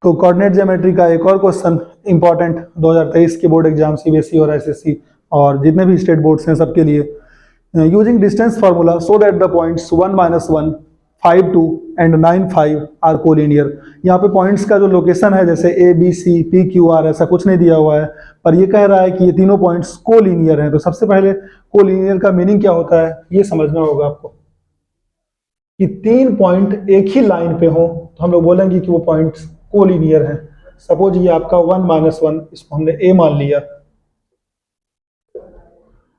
तो coordinate geometry का एक और क्वेश्चन इंपॉर्टेंट 2023 के बोर्ड एग्जाम सीबीएसई और एसएससी और जितने भी स्टेट बोर्ड्स हैं सबके लिए, using distance formula so that the points 1 -1 5 2 and 9 5 are collinear. यहाँ पे पॉइंट्स का जो लोकेशन है जैसे A B C P Q R ऐसा कुछ नहीं दिया हुआ है, पर ये कह रहा है कि ये तीनों पॉइंट्स कोलिनियर हैं। तो सबसे पहले कोलिनियर का मीनिंग क्या होता है ये समझना होगा आपको कि तीन पॉइंट एक ही लाइन पे हो तो हम लोग बोलेंगे कि वो पॉइंट्स कोलिनियर है। सपोज ये आपका 1 -1, इसको हमने ए मान लिया,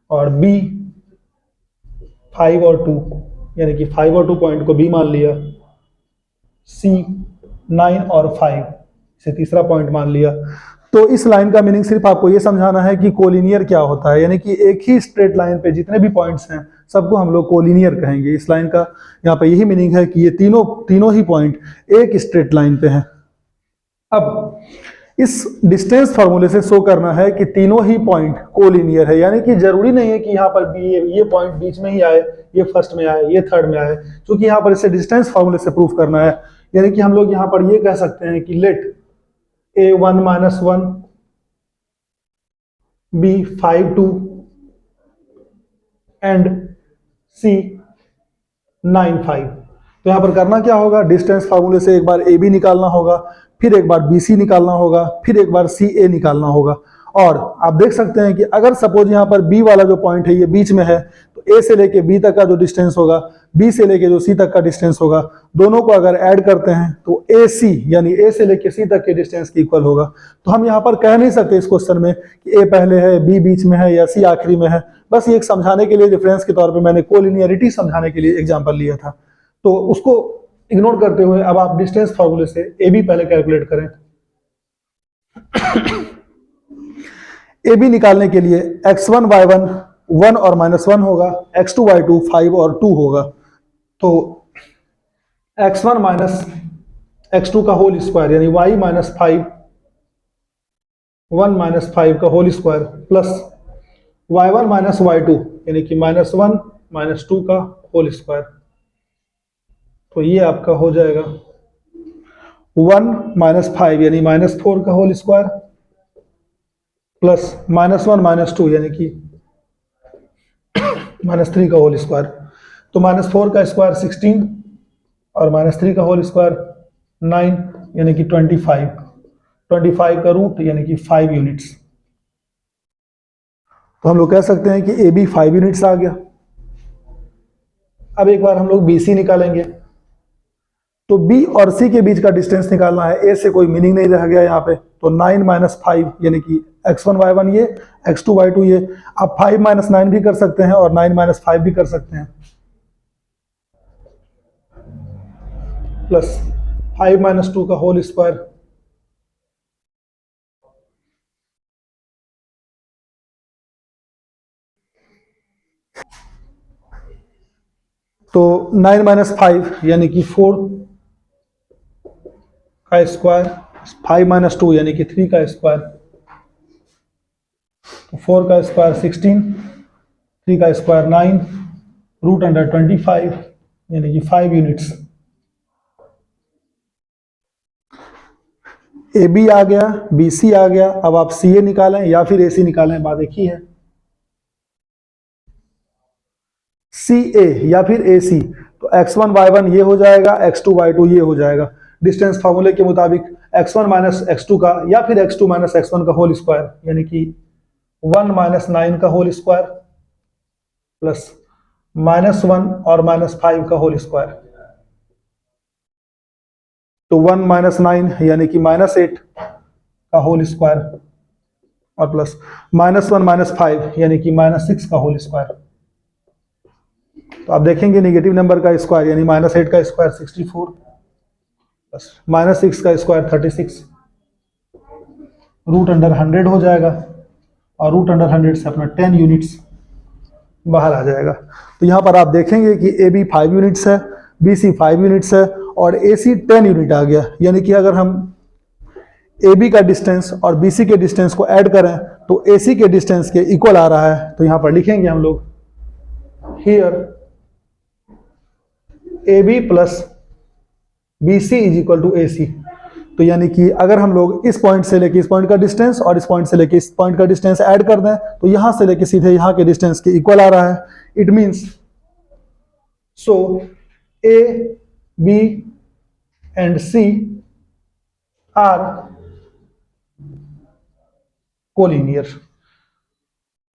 और बी 5 और 2 यानी कि 5 और 2 पॉइंट को बी मान लिया, सी 9 और 5 इसे तीसरा पॉइंट मान लिया। तो इस लाइन का मीनिंग सिर्फ आपको ये समझाना है कि कोलिनियर क्या होता है, यानी कि एक ही स्ट्रेट लाइन पे जितने भी पॉइंट्स हैं सबको हम लोग कोलिनियर कहेंगे। इस लाइन का यहाँ पे यही मीनिंग है कि ये तीनों ही पॉइंट एक स्ट्रेट लाइन पे हैं। अब इस डिस्टेंस फार्मूले से शो करना है कि तीनों ही पॉइंट कोलिनियर है, यानी कि जरूरी नहीं है कि यहाँ पर ये पॉइंट बीच में ही आए, ये फर्स्ट में आए, ये थर्ड में आए, क्योंकि यहाँ पर इसे डिस्टेंस फार्मूले से प्रूफ करना है। यानी कि हम लोग यहाँ पर ये कह सकते हैं कि late A1 -1 B 5 2 and C 9 5। तो यहाँ पर करना क्या होगा, डिस्टेंस फार्मूले से एक बार ए बी निकालना होगा, फिर एक बार बी सी निकालना होगा, फिर एक बार सी ए निकालना होगा। और आप देख सकते हैं कि अगर सपोज यहाँ पर बी वाला जो पॉइंट है ये बीच में है, तो ए से लेके बी तक का जो डिस्टेंस होगा, बी से लेके जो सी तक का डिस्टेंस होगा, दोनों को अगर ऐड करते हैं तो ए सी यानी ए से लेके सी तक के डिस्टेंस की इक्वल होगा। तो हम यहाँ पर कह नहीं सकते इस क्वेश्चन में कि ए पहले है, बी बीच में है या सी आखिरी में है। बस ये एक समझाने के लिए, रेफरेंस के तौर पर मैंने कोलिनियरिटी समझाने के लिए एग्जाम्पल लिया था। तो उसको इग्नोर करते हुए अब आप डिस्टेंस फार्मूले से ए बी पहले कैलकुलेट करें। ए बी निकालने के लिए x1 y1 1 और -1 होगा, x2 y2 5 और 2 होगा। तो x1 माइनस x2 का होल स्क्वायर यानी y -5 1 -5 का whole square plus y1 minus y2 यानी कि -1 -2 का होल स्क्वायर। तो ये आपका हो जाएगा 1 -5 यानी -4 का होल स्क्वायर प्लस -1 -2 यानी कि -3 का होल स्क्वायर। तो -4 का स्क्वायर 16 और -3 का होल स्क्वायर 9 यानी कि 25 का रूट यानी कि 5 यूनिट्स। तो हम लोग कह सकते हैं कि ए बी 5 यूनिट्स आ गया। अब एक बार हम लोग बी सी निकालेंगे। तो B और C के बीच का डिस्टेंस निकालना है, A से कोई मीनिंग नहीं रह गया यहाँ पे। तो 9 -5 यानी कि x1 y1 ये, x2 y2 ये। आप 5 -9 भी कर सकते हैं और 9 -5 भी कर सकते हैं, प्लस 5 -2 का होल स्क्वायर। तो 9 -5 यानी कि 4 का स्क्वायर, 5 -2 यानी कि 3 का स्क्वायर। तो 4 का स्क्वायर 16, 3 का स्क्वायर 9, रूट अंडर 25 यानी कि 5 यूनिट्स। ए बी आ गया, बी सी आ गया। अब आप सी ए निकालें या फिर ए सी निकालें, बात एक ही है। सी ए या फिर ए सी, तो x1 y1 ये हो जाएगा, x2 y2 ये हो जाएगा। डिस्टेंस फार्मूले के मुताबिक x1 माइनस x2 का या फिर x2 माइनस x1 का होल स्क्वायर यानी कि 1 -9 का होल स्क्वायर प्लस -1 और -5 का होल स्क्वायर। तो 1 -9 यानी कि -8 का होल स्क्वायर और प्लस -1 -5 यानी कि -6 का होल स्क्वायर। तो आप देखेंगे नेगेटिव नंबर का स्क्वायर यानी -8 का स्क्वायर 64 प्लस -6 का स्क्वायर 36, रूट अंडर 100 हो जाएगा और रूट अंडर 100 से अपना 10 यूनिट्स बाहर आ जाएगा। तो यहाँ पर आप देखेंगे कि ए बी 5 यूनिट्स है, बी सी 5 यूनिट्स है और ए सी 10 यूनिट आ गया। यानी कि अगर हम ए बी का डिस्टेंस और बी सी के डिस्टेंस को ऐड करें तो ए सी के डिस्टेंस के इक्वल आ रहा है। तो यहाँ पर लिखेंगे हम लोग here A B plus B C is equal to A C. तो यानी कि अगर हम लोग इस पॉइंट से लेके इस पॉइंट का डिस्टेंस और इस पॉइंट से लेके इस पॉइंट का डिस्टेंस ऐड कर दें तो यहां से लेके सीधे यहां के डिस्टेंस के इक्वल आ रहा है. It means so A B and C are collinear.